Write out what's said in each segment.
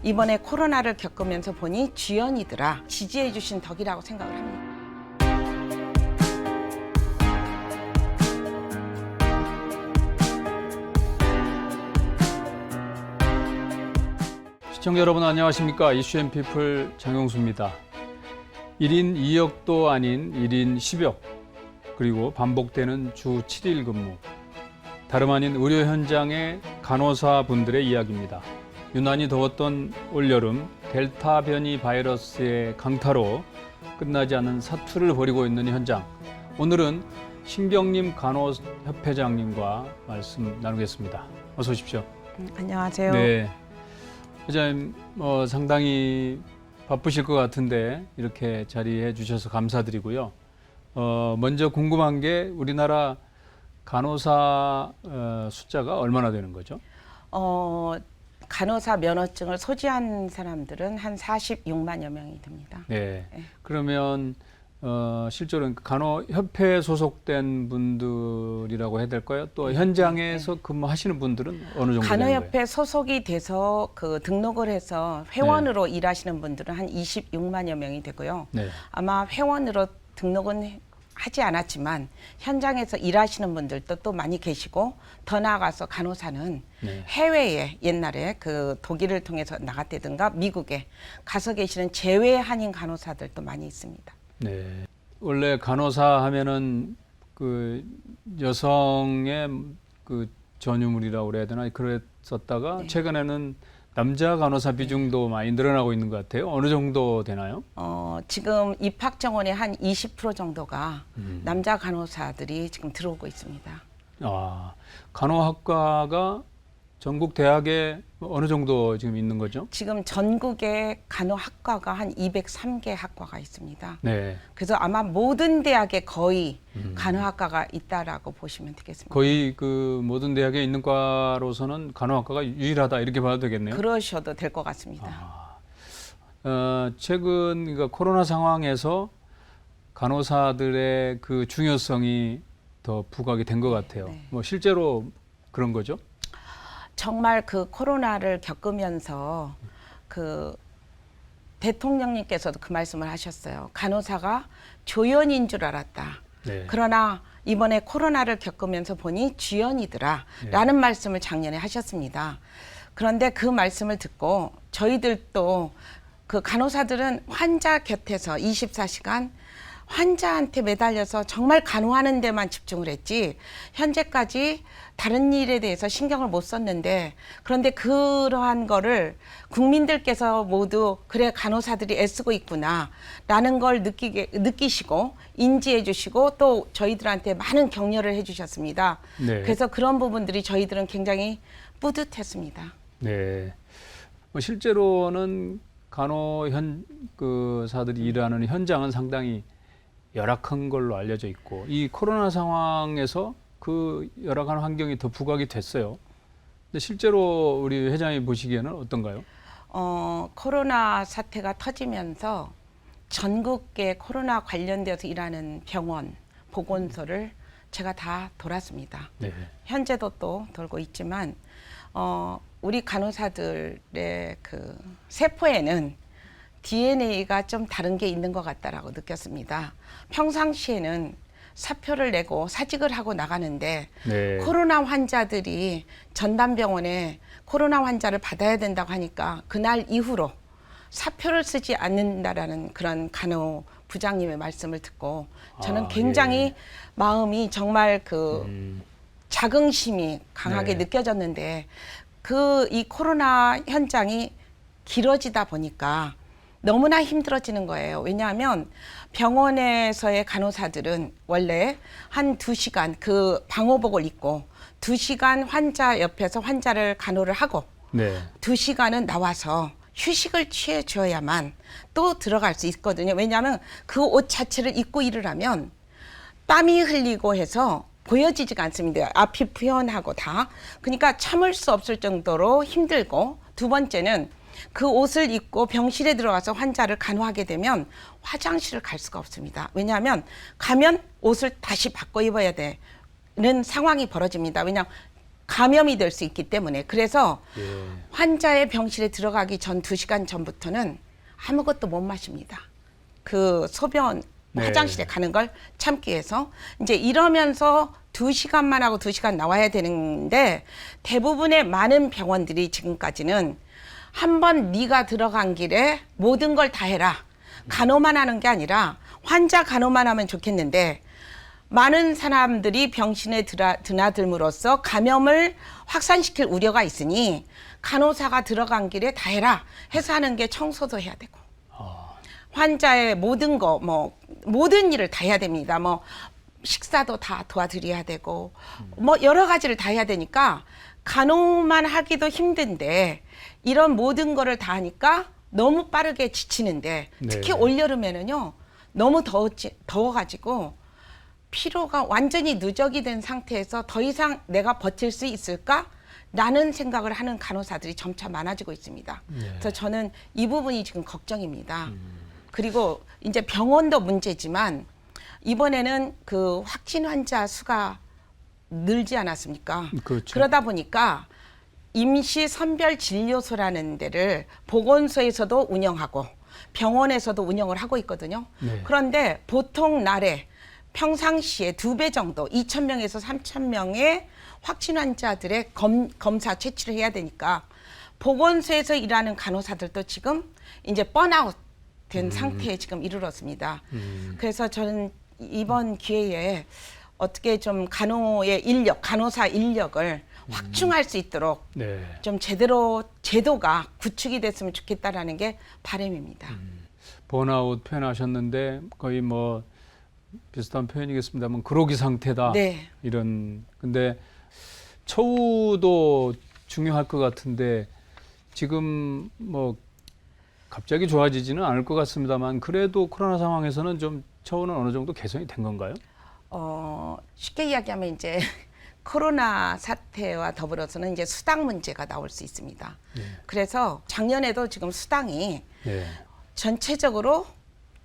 이번에 코로나를 겪으면서 보니 주연이더라. 지지해 주신 덕이라고 생각을 합니다. 시청자 여러분 안녕하십니까. 이슈앤피플 장용수입니다. 1인 2역도 아닌 1인 10역, 그리고 반복되는 주 7일 근무. 다름 아닌 의료 현장의 간호사분들의 이야기입니다. 유난히 더웠던 올여름, 델타 변이 바이러스의 강타로 끝나지 않은 사투를 벌이고 있는 현장. 오늘은 신경림 간호협회장님과 말씀 나누겠습니다. 어서 오십시오. 안녕하세요. 네. 회장님, 상당히 바쁘실 것 같은데 이렇게 자리해 주셔서 감사드리고요. 먼저 궁금한 게 우리나라 간호사 숫자가 얼마나 되는 거죠? 간호사 면허증을 소지한 사람들은 한 46만여 명이 됩니다. 네. 네. 그러면 실제로 간호협회에 소속된 분들이라고 해야 될까요? 또 현장에서 근무하시는 분들은 어느 정도 되는 거예요? 간호협회 소속이 돼서 등록을 해서 회원으로 일하시는 분들은 한 26만여 명이 되고요. 네. 아마 회원으로 등록은 하지 않았지만 현장에서 일하시는 분들도 또 많이 계시고, 더 나아가서 간호사는 네. 해외에 옛날에 독일을 통해서 나갔다든가 미국에 가서 계시는 재외 한인 간호사들도 많이 있습니다. 네. 원래 간호사 하면은 여성의 전유물이라고 그래야 되나 그랬었다가 네. 최근에는 남자 간호사 비중도 많이 늘어나고 있는 것 같아요. 어느 정도 되나요? 지금 입학 정원의 한 20% 정도가 남자 간호사들이 지금 들어오고 있습니다. 간호학과가 전국 대학에 어느 정도 지금 있는 거죠? 지금 전국에 간호학과가 한 203개 학과가 있습니다. 네. 그래서 아마 모든 대학에 거의 간호학과가 있다라고 보시면 되겠습니다. 거의 모든 대학에 있는 과로서는 간호학과가 유일하다 이렇게 봐도 되겠네요. 그러셔도 될 것 같습니다. 최근 코로나 상황에서 간호사들의 중요성이 더 부각이 된 것 같아요. 네. 실제로 그런 거죠? 정말 코로나를 겪으면서 대통령님께서도 그 말씀을 하셨어요. 간호사가 조연인 줄 알았다. 네. 그러나 이번에 코로나를 겪으면서 보니 주연이더라. 네. 라는 말씀을 작년에 하셨습니다. 그런데 그 말씀을 듣고 저희들도 간호사들은 환자 곁에서 24시간 환자한테 매달려서 정말 간호하는 데만 집중을 했지 현재까지 다른 일에 대해서 신경을 못 썼는데, 그런데 그러한 거를 국민들께서 모두 그래 간호사들이 애쓰고 있구나 라는 걸 느끼시고 인지해 주시고 또 저희들한테 많은 격려를 해 주셨습니다. 네. 그래서 그런 부분들이 저희들은 굉장히 뿌듯했습니다. 네. 실제로는 간호사들이 일하는 현장은 상당히 열악한 걸로 알려져 있고, 이 코로나 상황에서 열악한 환경이 더 부각이 됐어요. 근데 실제로 우리 회장이 보시기에는 어떤가요? 코로나 사태가 터지면서 전국의 코로나 관련되어서 일하는 병원, 보건소를 제가 다 돌았습니다. 네. 현재도 또 돌고 있지만 우리 간호사들의 세포에는 DNA가 좀 다른 게 있는 것 같다라고 느꼈습니다. 평상시에는 사표를 내고 사직을 하고 나가는데 네. 코로나 환자들이 전담병원에 코로나 환자를 받아야 된다고 하니까 그날 이후로 사표를 쓰지 않는다라는 그런 간호부장님의 말씀을 듣고 저는 굉장히 마음이 정말 자긍심이 강하게 네. 느껴졌는데 이 코로나 현장이 길어지다 보니까 너무나 힘들어지는 거예요. 왜냐하면 병원에서의 간호사들은 원래 한 2시간 방호복을 입고 2시간 환자 옆에서 환자를 간호를 하고 네. 2시간은 나와서 휴식을 취해 줘야만 또 들어갈 수 있거든요. 왜냐하면 그 옷 자체를 입고 일을 하면 땀이 흘리고 해서 보여지지가 않습니다. 앞이 부연하고 다. 그러니까 참을 수 없을 정도로 힘들고, 두 번째는 그 옷을 입고 병실에 들어가서 환자를 간호하게 되면 화장실을 갈 수가 없습니다. 왜냐하면 가면 옷을 다시 바꿔 입어야 되는 상황이 벌어집니다. 왜냐하면 감염이 될 수 있기 때문에 그래서 예. 환자의 병실에 들어가기 전 2시간 전부터는 아무것도 못 마십니다. 그 소변 네. 화장실에 가는 걸 참기 위해서 이제 이러면서 2시간만 하고 2시간 나와야 되는데 대부분의 많은 병원들이 지금까지는 한번 네가 들어간 길에 모든 걸 다 해라. 간호만 하는 게 아니라 환자 간호만 하면 좋겠는데 많은 사람들이 병실에 드나들므로써 감염을 확산시킬 우려가 있으니 간호사가 들어간 길에 다 해라 해서 하는 게 청소도 해야 되고 환자의 모든 거 뭐 모든 일을 다 해야 됩니다. 뭐 식사도 다 도와드려야 되고 뭐 여러 가지를 다 해야 되니까 간호만 하기도 힘든데 이런 모든 거를 다 하니까 너무 빠르게 지치는데 특히 네. 올여름에는요 너무 더워가지고 피로가 완전히 누적이 된 상태에서 더 이상 내가 버틸 수 있을까? 라는 생각을 하는 간호사들이 점차 많아지고 있습니다. 그래서 저는 이 부분이 지금 걱정입니다. 그리고 이제 병원도 문제지만 이번에는 그 확진 환자 수가 늘지 않았습니까? 그렇죠. 그러다 보니까 임시 선별 진료소라는 데를 보건소에서도 운영하고 병원에서도 운영을 하고 있거든요. 네. 그런데 보통 날에 평상시에 2배 정도 2,000명에서 3,000명의 확진 환자들의 검사 채취를 해야 되니까 보건소에서 일하는 간호사들도 지금 이제 번아웃 된 상태에 지금 이르렀습니다. 그래서 저는 이번 기회에 어떻게 좀 간호의 인력, 간호사 인력을 확충할 수 있도록 네. 좀 제대로 제도가 구축이 됐으면 좋겠다라는 게 바람입니다. 번아웃 표현하셨는데 거의 뭐 비슷한 표현이겠습니다만 그로기 상태다. 네. 이런 근데 처우도 중요할 것 같은데 지금 뭐 갑자기 좋아지지는 않을 것 같습니다만 그래도 코로나 상황에서는 좀 처우는 어느 정도 개선이 된 건가요? 쉽게 이야기하면 이제 코로나 사태와 더불어서는 이제 수당 문제가 나올 수 있습니다. 그래서 작년에도 지금 수당이 네. 전체적으로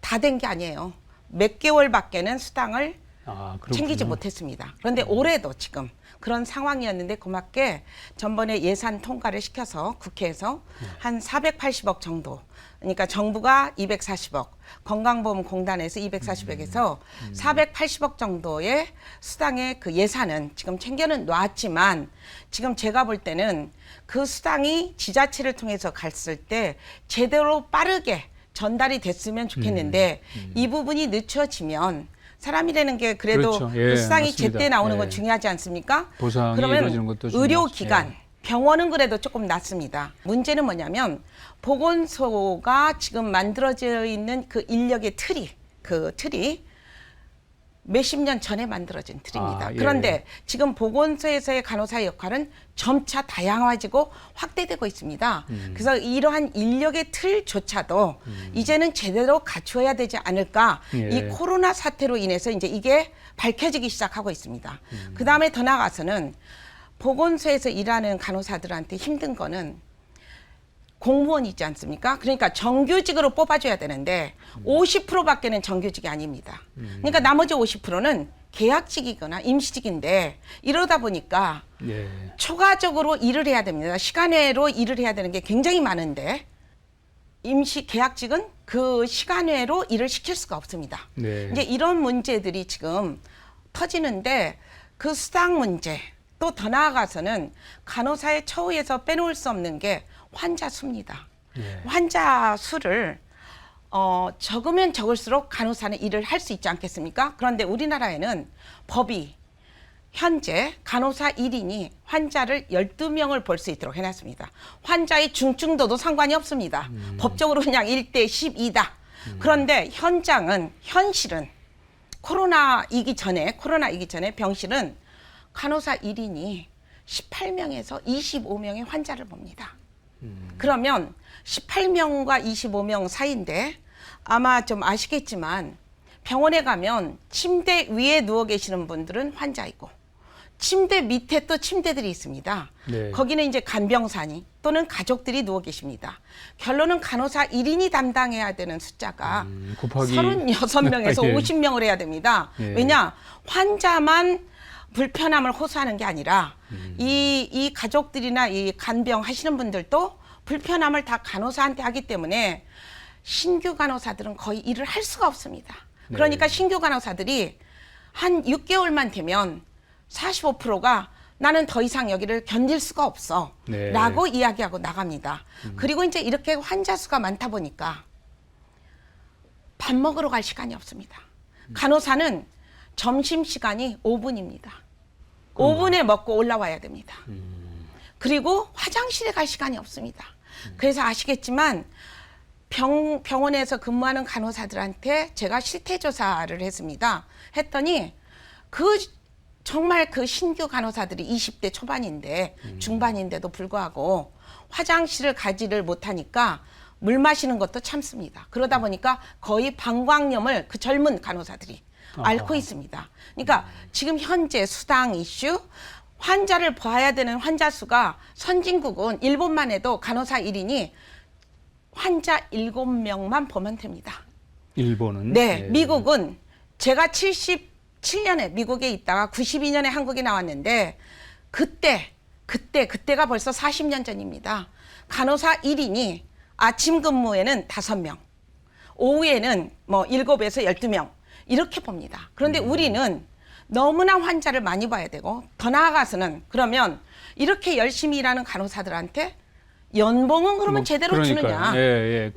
다 된 게 아니에요. 몇 개월밖에는 수당을 그렇군요. 챙기지 못했습니다. 그런데 올해도 지금 그런 상황이었는데 고맙게 전번에 예산 통과를 시켜서 국회에서 한 480억 정도, 그러니까 정부가 240억, 건강보험공단에서 240억에서 480억 정도의 수당의 그 예산은 지금 챙겨는 놨지만 지금 제가 볼 때는 그 수당이 지자체를 통해서 갔을 때 제대로 빠르게 전달이 됐으면 좋겠는데 이 부분이 늦춰지면 사람이라는 게 그래도 그렇죠. 예, 그 수당이 맞습니다. 제때 나오는 예. 건 중요하지 않습니까? 보상이 그러면 이루어지는 것도 중요하죠. 의료기관, 예. 병원은 그래도 조금 낫습니다. 문제는 뭐냐면 보건소가 지금 만들어져 있는 그 인력의 틀이 몇십 년 전에 만들어진 틀입니다. 예. 그런데 지금 보건소에서의 간호사의 역할은 점차 다양화지고 확대되고 있습니다. 그래서 이러한 인력의 틀조차도 이제는 제대로 갖추어야 되지 않을까. 예. 이 코로나 사태로 인해서 이제 이게 밝혀지기 시작하고 있습니다. 그 다음에 더 나아가서는 보건소에서 일하는 간호사들한테 힘든 거는 공무원이지 않습니까? 그러니까 정규직으로 뽑아줘야 되는데 50%밖에는 정규직이 아닙니다. 그러니까 나머지 50%는 계약직이거나 임시직인데 이러다 보니까 예. 초과적으로 일을 해야 됩니다. 시간외로 일을 해야 되는 게 굉장히 많은데 임시 계약직은 그 시간외로 일을 시킬 수가 없습니다. 네. 이제 이런 문제들이 지금 터지는데 그 수당 문제 또 더 나아가서는 간호사의 처우에서 빼놓을 수 없는 게 환자 수입니다. 예. 환자 수를 적으면 적을수록 간호사는 일을 할 수 있지 않겠습니까? 그런데 우리나라에는 법이 현재 간호사 1인이 환자를 12명을 볼 수 있도록 해놨습니다. 환자의 중증도도 상관이 없습니다. 법적으로 그냥 1대 12다. 그런데 현실은 코로나이기 전에 병실은 간호사 1인이 18명에서 25명의 환자를 봅니다. 그러면 18명과 25명 사이인데 아마 좀 아시겠지만 병원에 가면 침대 위에 누워 계시는 분들은 환자이고 침대 밑에 또 침대들이 있습니다. 네. 거기는 이제 간병사니 또는 가족들이 누워 계십니다. 결론은 간호사 1인이 담당해야 되는 숫자가 곱하기 36명에서 예. 50명을 해야 됩니다. 예. 왜냐? 환자만 불편함을 호소하는 게 아니라 이 가족들이나 이 간병 하시는 분들도 불편함을 다 간호사한테 하기 때문에 신규 간호사들은 거의 일을 할 수가 없습니다. 그러니까 신규 간호사들이 한 6개월만 되면 45%가 나는 더 이상 여기를 견딜 수가 없어 라고 이야기하고 나갑니다. 그리고 이제 이렇게 환자 수가 많다 보니까 밥 먹으러 갈 시간이 없습니다. 간호사는 점심시간이 5분입니다. 5분에 먹고 올라와야 됩니다. 그리고 화장실에 갈 시간이 없습니다. 그래서 아시겠지만 병원에서 근무하는 간호사들한테 제가 실태조사를 했습니다. 했더니 정말 그 신규 간호사들이 20대 초반인데 중반인데도 불구하고 화장실을 가지를 못하니까 물 마시는 것도 참습니다. 그러다 보니까 거의 방광염을 그 젊은 간호사들이 앓고 있습니다. 그러니까 지금 현재 수당 이슈, 환자를 봐야 되는 환자 수가 선진국은 일본만 해도 간호사 1인이 환자 7명만 보면 됩니다. 일본은? 네, 미국은 제가 77년에 미국에 있다가 92년에 한국에 나왔는데 그때가 벌써 40년 전입니다. 간호사 1인이 아침 근무에는 5명, 오후에는 뭐 7에서 12명 이렇게 봅니다. 그런데 우리는 너무나 환자를 많이 봐야 되고 더 나아가서는 그러면 이렇게 열심히 일하는 간호사들한테 연봉은 그러면 제대로 주느냐.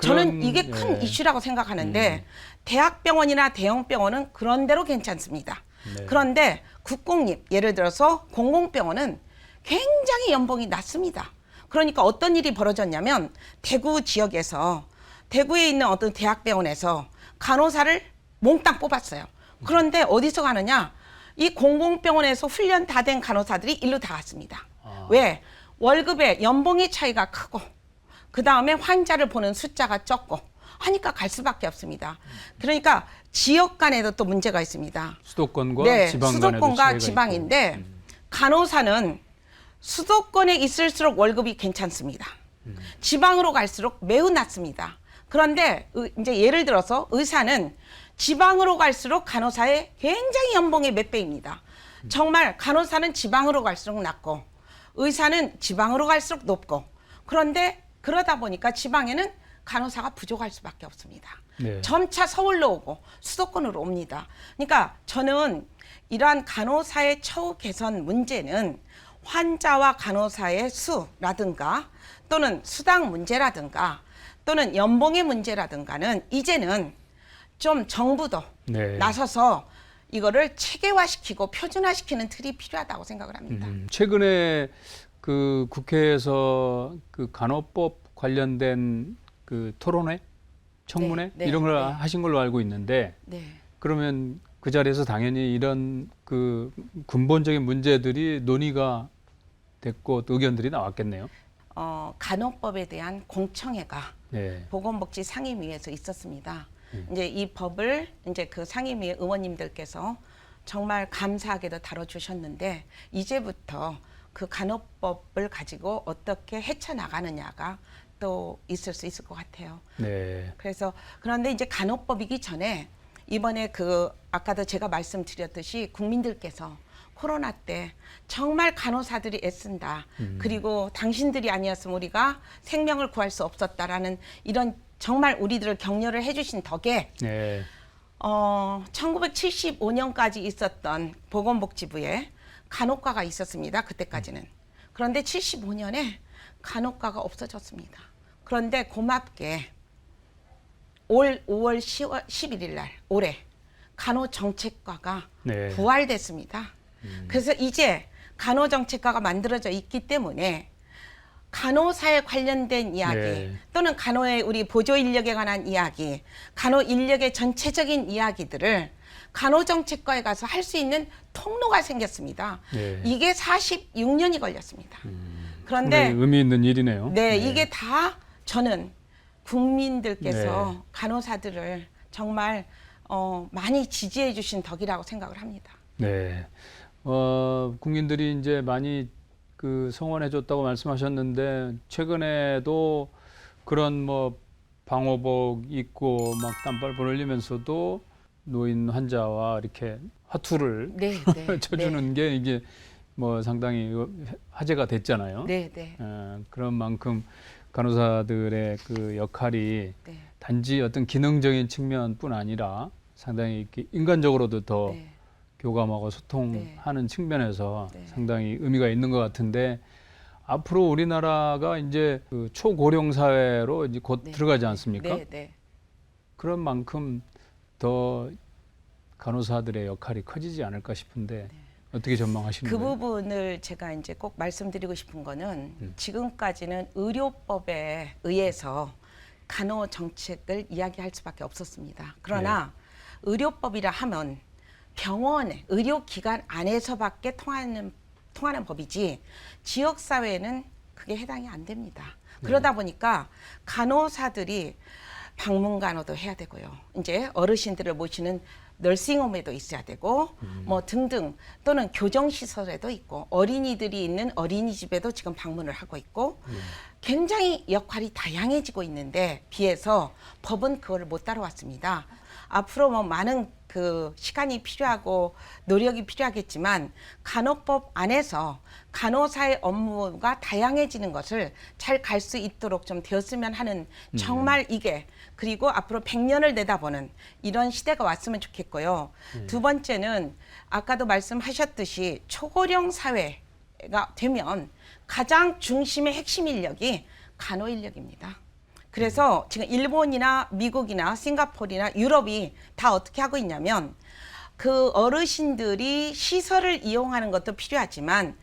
저는 이게 큰 이슈라고 생각하는데 대학병원이나 대형병원은 그런 대로 괜찮습니다. 그런데 국공립, 예를 들어서 공공병원은 굉장히 연봉이 낮습니다. 그러니까 어떤 일이 벌어졌냐면 대구 지역에서 대구에 있는 어떤 대학병원에서 간호사를 몽땅 뽑았어요. 그런데 어디서 가느냐? 이 공공병원에서 훈련 다 된 간호사들이 일로 다 왔습니다. 왜? 월급의 연봉의 차이가 크고 그 다음에 환자를 보는 숫자가 적고 하니까 갈 수밖에 없습니다. 그러니까 지역 간에도 또 문제가 있습니다. 수도권과 지방 간에도 수도권과 지방인데 간호사는 수도권에 있을수록 월급이 괜찮습니다. 지방으로 갈수록 매우 낮습니다. 그런데 이제 예를 들어서 의사는 지방으로 갈수록 간호사의 굉장히 연봉의 몇 배입니다. 정말 간호사는 지방으로 갈수록 낮고 의사는 지방으로 갈수록 높고 그런데 그러다 보니까 지방에는 간호사가 부족할 수밖에 없습니다. 점차 서울로 오고 수도권으로 옵니다. 그러니까 저는 이러한 간호사의 처우 개선 문제는 환자와 간호사의 수라든가 또는 수당 문제라든가 또는 연봉의 문제라든가는 이제는 좀 정부도 나서서 이거를 체계화시키고 표준화시키는 틀이 필요하다고 생각을 합니다. 최근에 그 국회에서 그 간호법 관련된 그 토론회, 청문회 이런 걸 하신 걸로 알고 있는데 그러면 그 자리에서 당연히 이런 그 근본적인 문제들이 논의가 됐고 또 의견들이 나왔겠네요. 간호법에 대한 공청회가 보건복지 상임위에서 있었습니다. 이제 이 법을 이제 그 상임위 의원님들께서 정말 감사하게도 다뤄주셨는데 이제부터 그 간호법을 가지고 어떻게 헤쳐나가느냐가 또 있을 수 있을 것 같아요. 그래서 그런데 이제 간호법이기 전에 이번에 그 아까도 제가 말씀드렸듯이 국민들께서 코로나 때 정말 간호사들이 애쓴다. 그리고 당신들이 아니었으면 우리가 생명을 구할 수 없었다라는 이런 정말 우리들을 격려를 해주신 덕에 1975년까지 있었던 보건복지부에 간호과가 있었습니다. 그때까지는. 그런데 75년에 간호과가 없어졌습니다. 그런데 고맙게 올 5월 11일 날 올해 간호정책과가 부활됐습니다. 그래서 이제 간호정책과가 만들어져 있기 때문에 간호사에 관련된 이야기 또는 간호의 우리 보조 인력에 관한 이야기, 간호 인력의 전체적인 이야기들을 간호정책과에 가서 할 수 있는 통로가 생겼습니다. 이게 46년이 걸렸습니다. 그런데 의미 있는 일이네요. 이게 다 저는 국민들께서 간호사들을 정말 많이 지지해 주신 덕이라고 생각을 합니다. 국민들이 이제 많이 그 성원해줬다고 말씀하셨는데 최근에도 그런 뭐 방호복 입고 막 땀발 흘리면서도 노인 환자와 이렇게 화투를 네, 네, 쳐주는 게 이게 뭐 상당히 화제가 됐잖아요. 네, 네, 그런 만큼 간호사들의 그 역할이 네, 단지 어떤 기능적인 측면뿐 아니라 상당히 이렇게 인간적으로도 더 네, 교감하고 소통하는 측면에서 네. 상당히 의미가 있는 것 같은데 앞으로 우리나라가 이제 그 초고령 사회로 이제 곧 네. 들어가지 않습니까? 네, 네. 그런 만큼 더 간호사들의 역할이 커지지 않을까 싶은데 어떻게 전망하시는 그 거예요? 부분을 제가 이제 꼭 말씀드리고 싶은 거는 지금까지는 의료법에 의해서 간호 정책을 이야기할 수밖에 없었습니다. 그러나 의료법이라 하면 병원에 의료기관 안에서밖에 통하는 법이지 지역 사회는 그게 해당이 안 됩니다. 그러다 보니까 간호사들이 방문 간호도 해야 되고요. 이제 어르신들을 모시는 널싱홈에도 있어야 되고 뭐 등등 또는 교정시설에도 있고 어린이들이 있는 어린이집에도 지금 방문을 하고 있고 굉장히 역할이 다양해지고 있는데 비해서 법은 그걸 못 따라왔습니다. 앞으로 뭐 많은 그 시간이 필요하고 노력이 필요하겠지만 간호법 안에서 간호사의 업무가 다양해지는 것을 잘 갈 수 있도록 좀 되었으면 하는 정말 이게 그리고 앞으로 100년을 내다보는 이런 시대가 왔으면 좋겠고요. 두 번째는 아까도 말씀하셨듯이 초고령 사회가 되면 가장 중심의 핵심 인력이 간호 인력입니다. 그래서 지금 일본이나 미국이나 싱가포르나 유럽이 다 어떻게 하고 있냐면 그 어르신들이 시설을 이용하는 것도 필요하지만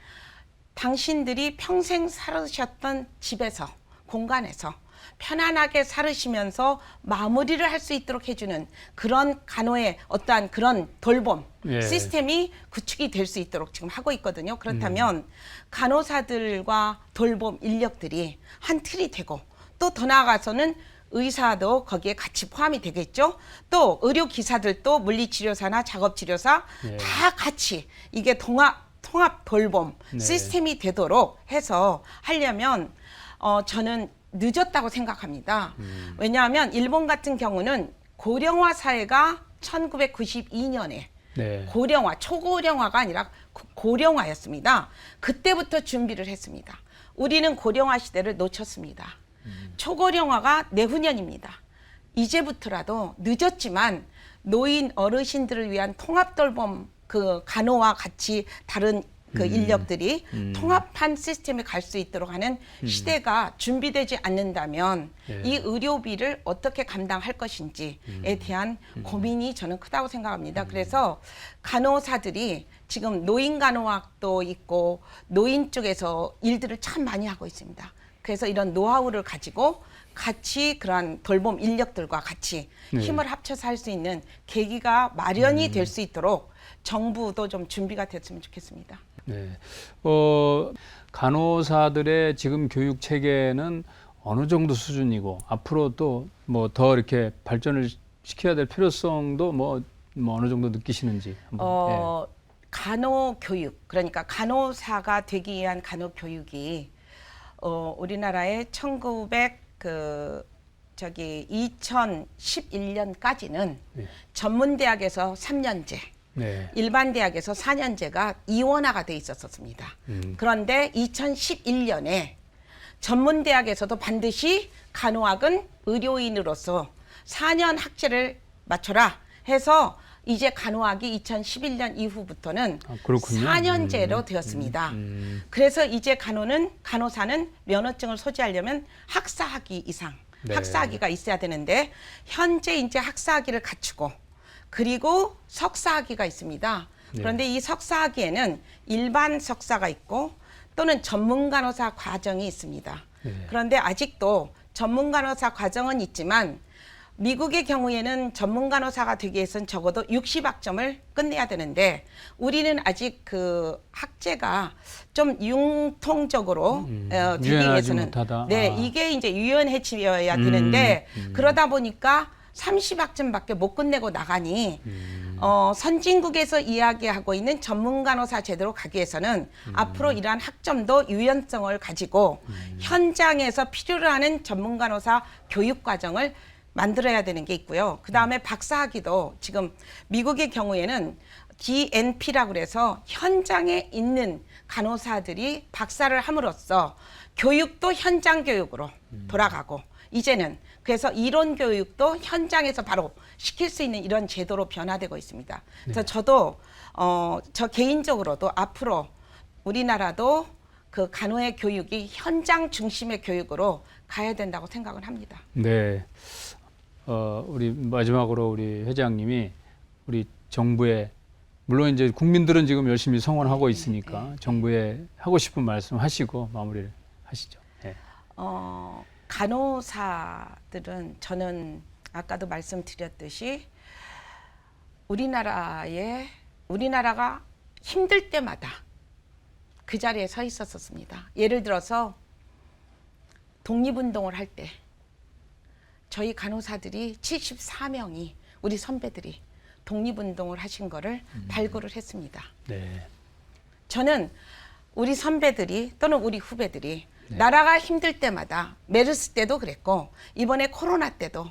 당신들이 평생 살으셨던 집에서 공간에서 편안하게 살으시면서 마무리를 할 수 있도록 해주는 그런 간호의 어떠한 그런 돌봄 시스템이 구축이 될 수 있도록 지금 하고 있거든요. 그렇다면 간호사들과 돌봄 인력들이 한 틀이 되고 또 더 나아가서는 의사도 거기에 같이 포함이 되겠죠. 또 의료기사들도 물리치료사나 작업치료사 다 같이 이게 통합 돌봄 시스템이 되도록 해서 하려면 저는 늦었다고 생각합니다. 왜냐하면 일본 같은 경우는 고령화 사회가 1992년에 고령화, 초고령화가 아니라 고령화였습니다. 그때부터 준비를 했습니다. 우리는 고령화 시대를 놓쳤습니다. 초고령화가 내후년입니다. 이제부터라도 늦었지만 노인 어르신들을 위한 통합 돌봄 그 간호와 같이 다른 그 인력들이 통합한 시스템에 갈 수 있도록 하는 시대가 준비되지 않는다면 이 의료비를 어떻게 감당할 것인지에 대한 고민이 저는 크다고 생각합니다. 그래서 간호사들이 지금 노인 간호학도 있고 노인 쪽에서 일들을 참 많이 하고 있습니다. 그래서 이런 노하우를 가지고 같이 그러한 돌봄 인력들과 같이 힘을 합쳐서 할 수 있는 계기가 마련이 될 수 있도록 정부도 좀 준비가 됐으면 좋겠습니다. 네. 간호사들의 지금 교육 체계는 어느 정도 수준이고 앞으로 또 뭐 더 이렇게 발전을 시켜야 될 필요성도 뭐 어느 정도 느끼시는지 한번. 간호 교육 그러니까 간호사가 되기 위한 간호 교육이 우리나라의 2011년까지는 전문대학에서 3년제, 일반 대학에서 4년제가 이원화가 돼 있었습니다. 그런데 2011년에 전문대학에서도 반드시 간호학은 의료인으로서 4년 학제를 맞춰라 해서 이제 간호학이 2011년 이후부터는 4년제로 되었습니다. 그래서 이제 간호사는 면허증을 소지하려면 학사학위 이상, 학사학위가 있어야 되는데 현재 이제 학사학위를 갖추고 그리고 석사학위가 있습니다. 그런데 이 석사학위에는 일반 석사가 있고 또는 전문간호사 과정이 있습니다. 그런데 아직도 전문간호사 과정은 있지만 미국의 경우에는 전문간호사가 되기 위해서는 적어도 60학점을 끝내야 되는데 우리는 아직 그 학제가 좀 융통적으로 되기 위해서는 이게 이제 유연해져야 되는데 그러다 보니까 30학점밖에 못 끝내고 나가니 선진국에서 이야기하고 있는 전문간호사 제도로 가기 위해서는 앞으로 이러한 학점도 유연성을 가지고 현장에서 필요로 하는 전문간호사 교육과정을 만들어야 되는 게 있고요. 그 다음에 박사학위도 지금 미국의 경우에는 DNP라고 그래서 현장에 있는 간호사들이 박사를 함으로써 교육도 현장 교육으로 돌아가고 이제는 그래서 이론 교육도 현장에서 바로 시킬 수 있는 이런 제도로 변화되고 있습니다. 그래서 저도 저 개인적으로도 앞으로 우리나라도 그 간호의 교육이 현장 중심의 교육으로 가야 된다고 생각을 합니다. 네. 우리 마지막으로 우리 회장님이 우리 정부에 물론 이제 국민들은 지금 열심히 성원하고 있으니까 정부에 하고 싶은 말씀 하시고 마무리를 하시죠. 네. 간호사들은 저는 아까도 말씀드렸듯이 우리나라가 힘들 때마다 그 자리에 서 있었습니다. 예를 들어서 독립운동을 할 때 저희 간호사들이 74명이 우리 선배들이 독립운동을 하신 거를 발굴을 했습니다. 네. 저는 우리 선배들이 또는 우리 후배들이 나라가 힘들 때마다 메르스 때도 그랬고 이번에 코로나 때도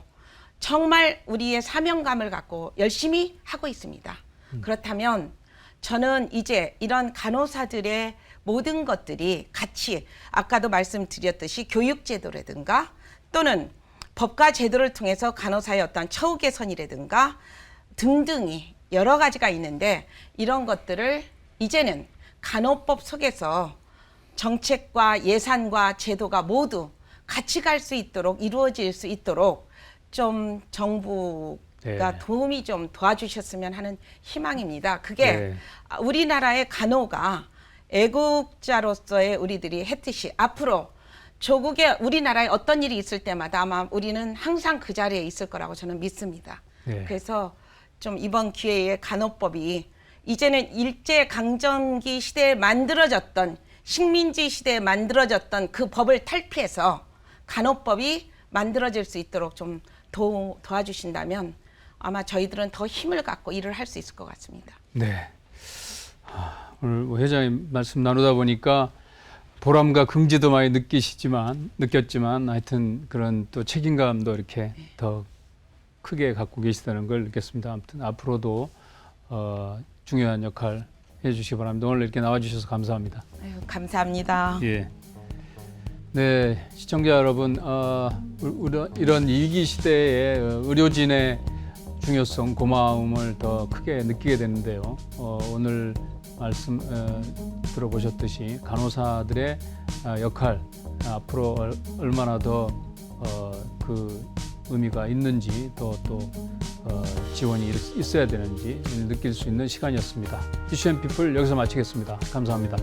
정말 우리의 사명감을 갖고 열심히 하고 있습니다. 그렇다면 저는 이제 이런 간호사들의 모든 것들이 같이 아까도 말씀드렸듯이 교육제도라든가 또는 법과 제도를 통해서 간호사의 어떤 처우 개선이라든가 등등이 여러 가지가 있는데 이런 것들을 이제는 간호법 속에서 정책과 예산과 제도가 모두 같이 갈 수 있도록 이루어질 수 있도록 좀 정부가 도움이 좀 도와주셨으면 하는 희망입니다. 그게 우리나라의 간호가 애국자로서의 우리들이 했듯이 앞으로 조국에 우리나라에 어떤 일이 있을 때마다 아마 우리는 항상 그 자리에 있을 거라고 저는 믿습니다. 그래서 좀 이번 기회에 간호법이 이제는 일제강점기 시대에 만들어졌던 식민지 시대에 만들어졌던 그 법을 탈피해서 간호법이 만들어질 수 있도록 좀 도와주신다면 아마 저희들은 더 힘을 갖고 일을 할 수 있을 것 같습니다. 네. 오늘 회장님 말씀 나누다 보니까 보람과 긍지도 많이 느꼈지만 하여튼 그런 또 책임감도 이렇게 더 크게 갖고 계시다는 걸 느꼈습니다. 아무튼 앞으로도 중요한 역할 해주시기 바랍니다. 오늘 이렇게 나와주셔서 감사합니다. 감사합니다. 예. 네, 시청자 여러분, 이런 위기 시대에 의료진의 중요성, 고마움을 더 크게 느끼게 되는데요. 오늘 말씀 들어보셨듯이 간호사들의 역할 앞으로 얼마나 더 그 의미가 있는지 또 지원이 있어야 되는지 느낄 수 있는 시간이었습니다. 이슈 앤 피플 여기서 마치겠습니다. 감사합니다.